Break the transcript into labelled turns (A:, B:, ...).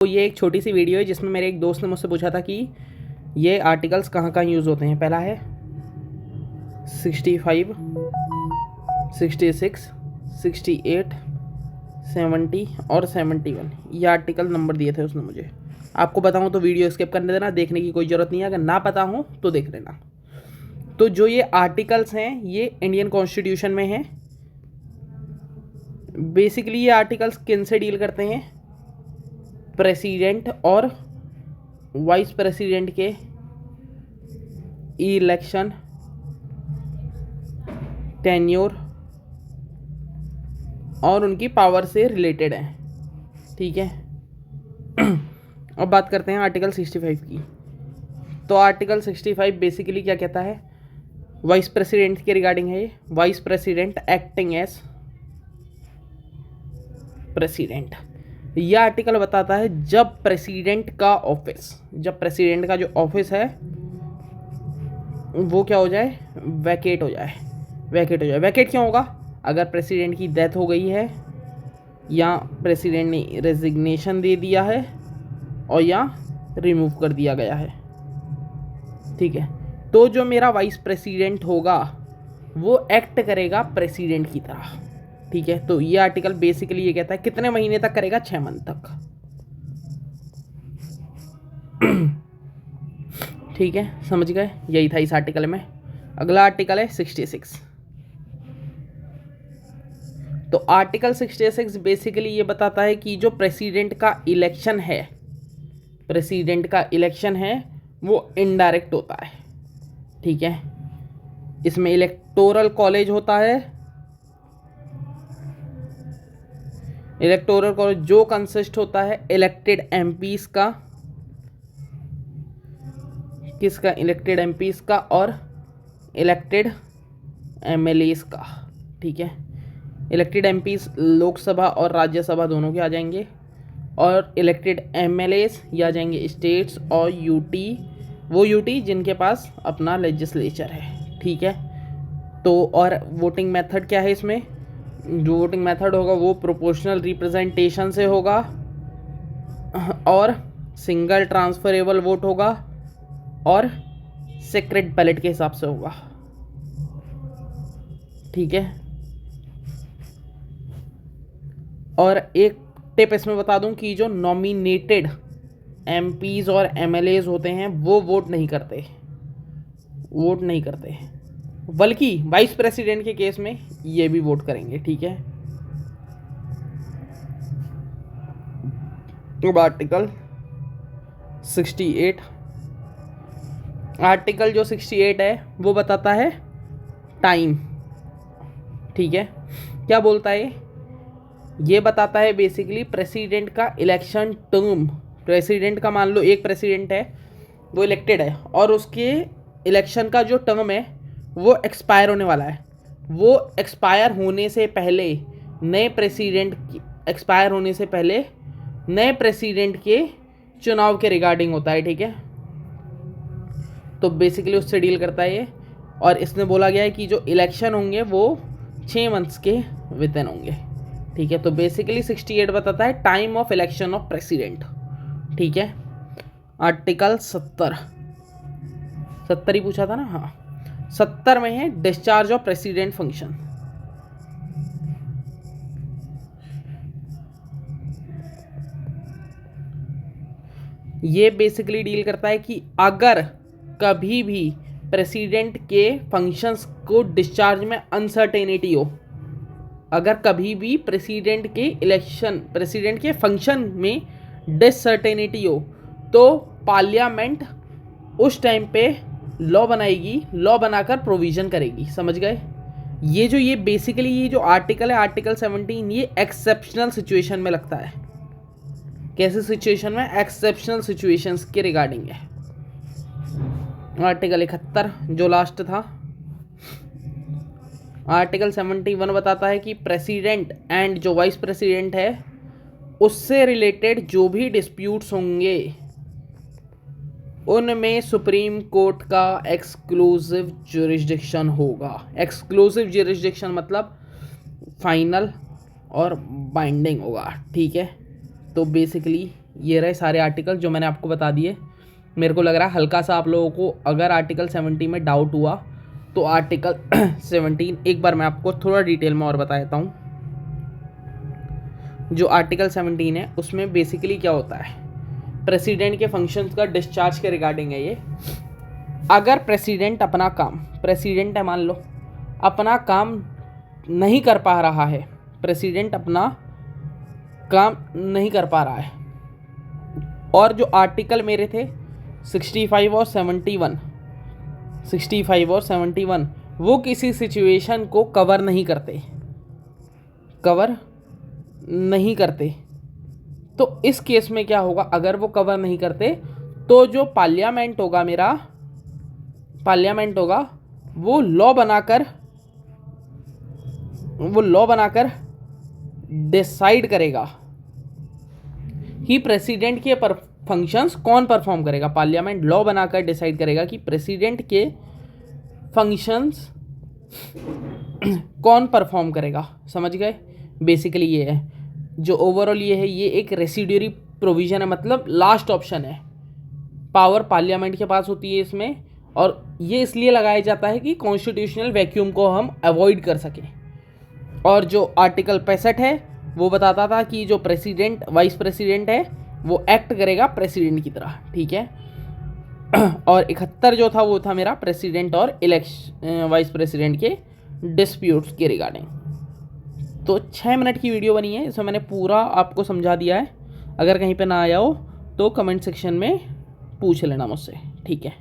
A: तो ये एक छोटी सी वीडियो है जिसमें मेरे एक दोस्त ने मुझसे पूछा था कि ये आर्टिकल्स कहाँ कहाँ यूज़ होते हैं। पहला है 65, 66, 68, 70 और 71। ये आर्टिकल नंबर दिए थे उसने मुझे। आपको बताऊँ तो वीडियो स्किप करने देना, देखने की कोई ज़रूरत नहीं है। अगर ना पता हो तो देख लेना। तो जो ये आर्टिकल्स हैं ये इंडियन कॉन्स्टिट्यूशन में हैं। बेसिकली ये आर्टिकल्स किन से डील करते हैं? प्रेसिडेंट और वाइस प्रेसिडेंट के इलेक्शन, टेन्योर और उनकी पावर से रिलेटेड है। ठीक है। अब बात करते हैं आर्टिकल 65 की। तो आर्टिकल 65 बेसिकली क्या कहता है? वाइस प्रेसिडेंट के रिगार्डिंग है ये। Vice president acting as president. यह आर्टिकल बताता है जब प्रेसिडेंट का जो ऑफिस है वो क्या हो जाए? वैकेट हो जाए। वैकेट क्यों होगा? अगर प्रेसिडेंट की डेथ हो गई है या प्रेसिडेंट ने रेजिग्नेशन दे दिया है और या रिमूव कर दिया गया है। ठीक है। तो जो मेरा वाइस प्रेसिडेंट होगा वो एक्ट करेगा प्रेसिडेंट की तरह। ठीक है। तो ये आर्टिकल बेसिकली ये कहता है कितने महीने तक करेगा? 6 मंथ तक। ठीक है, समझ गए? यही था इस आर्टिकल में। अगला आर्टिकल है 66। तो आर्टिकल 66 बेसिकली ये बताता है कि जो प्रेसिडेंट का इलेक्शन है वो इनडायरेक्ट होता है। ठीक है। इसमें इलेक्टोरल कॉलेज होता है। इलेक्टोरल कॉलेज जो कंसिस्ट होता है इलेक्टेड एमपीज का, किसका? इलेक्टेड एमपीज का और इलेक्टेड एमएलएस का। ठीक है। इलेक्टेड एमपीज लोकसभा और राज्यसभा दोनों के आ जाएंगे और इलेक्टेड एमएलएस ये आ जाएंगे स्टेट्स और यूटी, वो यूटी जिनके पास अपना लेजिस्लेचर है। ठीक है। तो और वोटिंग मेथड क्या है इसमें? जो वोटिंग मेथड होगा वो प्रोपोर्शनल रिप्रेजेंटेशन से होगा और सिंगल ट्रांसफरेबल वोट होगा और सीक्रेट बैलेट के हिसाब से होगा। ठीक है। और एक टिप इसमें बता दूं कि जो नॉमिनेटेड एमपीज और एमएलएज होते हैं वो वोट नहीं करते, बल्कि वाइस प्रेसिडेंट के केस में ये भी वोट करेंगे। ठीक है। अब आर्टिकल 68। आर्टिकल जो 68 है वो बताता है टाइम। ठीक है। क्या बोलता है? ये बताता है बेसिकली प्रेसिडेंट का इलेक्शन टर्म। प्रेसिडेंट का मान लो एक प्रेसिडेंट है वो इलेक्टेड है और उसके इलेक्शन का जो टर्म है वो एक्सपायर होने वाला है। वो एक्सपायर होने से पहले नए प्रेसिडेंट के चुनाव के रिगार्डिंग होता है। ठीक है। तो बेसिकली उससे डील करता है ये। और इसमें बोला गया है कि जो इलेक्शन होंगे वो 6 मंथ्स के विदिन होंगे। ठीक है। तो बेसिकली 68 बताता है time of election of president. ठीक है। आर्टिकल 70 ही पूछा था ना? हाँ, 70 में है डिस्चार्ज ऑफ प्रेसिडेंट फंक्शन। ये बेसिकली डील करता है कि अगर कभी भी प्रेसिडेंट के फंक्शंस को डिस्चार्ज में अनसर्टेनिटी हो, अगर कभी भी प्रेसिडेंट के फंक्शन में डिसर्टेनिटी हो तो पार्लियामेंट उस टाइम पे लॉ बनाकर प्रोविज़न करेगी। समझ गए? ये बेसिकली ये जो आर्टिकल है आर्टिकल 17 ये एक्सेप्शनल सिचुएशन में लगता है। कैसे सिचुएशन में? एक्सेप्शनल सिचुएशंस के रिगार्डिंग है। आर्टिकल 71 जो लास्ट था। आर्टिकल 71 बताता है कि प्रेसिडेंट एंड जो वाइस प्रेसिडेंट है उससे रिलेटेड जो भी डिस्प्यूट्स होंगे उनमें सुप्रीम कोर्ट का एक्सक्लूसिव ज्यूरिसडिक्शन होगा। एक्सक्लूसिव ज्यूरिसडिक्शन मतलब फाइनल और बाइंडिंग होगा। ठीक है। तो बेसिकली ये रहे सारे आर्टिकल जो मैंने आपको बता दिए। मेरे को लग रहा है हल्का सा आप लोगों को अगर आर्टिकल 70 में डाउट हुआ तो आर्टिकल 17 एक बार मैं आपको थोड़ा डिटेल में और बता देता हूँ। जो आर्टिकल 17 है उसमें बेसिकली क्या होता है, प्रेसिडेंट के फंक्शंस का डिस्चार्ज के रिगार्डिंग है ये। अगर प्रेसिडेंट अपना काम, प्रेसिडेंट है मान लो, अपना काम नहीं कर पा रहा है, प्रेसिडेंट अपना काम नहीं कर पा रहा है, और जो आर्टिकल मेरे थे 65 और 71, 65 और 71 वो किसी सिचुएशन को कवर नहीं करते, कवर नहीं करते, तो इस केस में क्या होगा, अगर वो कवर नहीं करते तो जो पार्लियामेंट होगा, मेरा पार्लियामेंट होगा, वो लॉ बनाकर डिसाइड करेगा कि प्रेसिडेंट के फंक्शंस कौन परफॉर्म करेगा। पार्लियामेंट लॉ बनाकर डिसाइड करेगा कि प्रेसिडेंट के फंक्शंस कौन परफॉर्म करेगा। समझ गए? बेसिकली ये है जो ओवरऑल ये है, ये एक रेसिड्यूरी प्रोविजन है, मतलब लास्ट ऑप्शन है। पावर पार्लियामेंट के पास होती है इसमें, और ये इसलिए लगाया जाता है कि कॉन्स्टिट्यूशनल वैक्यूम को हम अवॉइड कर सकें। और जो आर्टिकल 65 है वो बताता था कि जो प्रेसिडेंट वाइस प्रेसिडेंट है वो एक्ट करेगा प्रेसिडेंट की तरह, ठीक है। और 71 जो था वो था मेरा प्रेसिडेंट और वाइस प्रेसिडेंट के डिस्प्यूट्स के रिगार्डिंग। तो 6 मिनट की वीडियो बनी है, इसमें मैंने पूरा आपको समझा दिया है। अगर कहीं पे ना आया हो तो कमेंट सेक्शन में पूछ लेना मुझसे, ठीक है।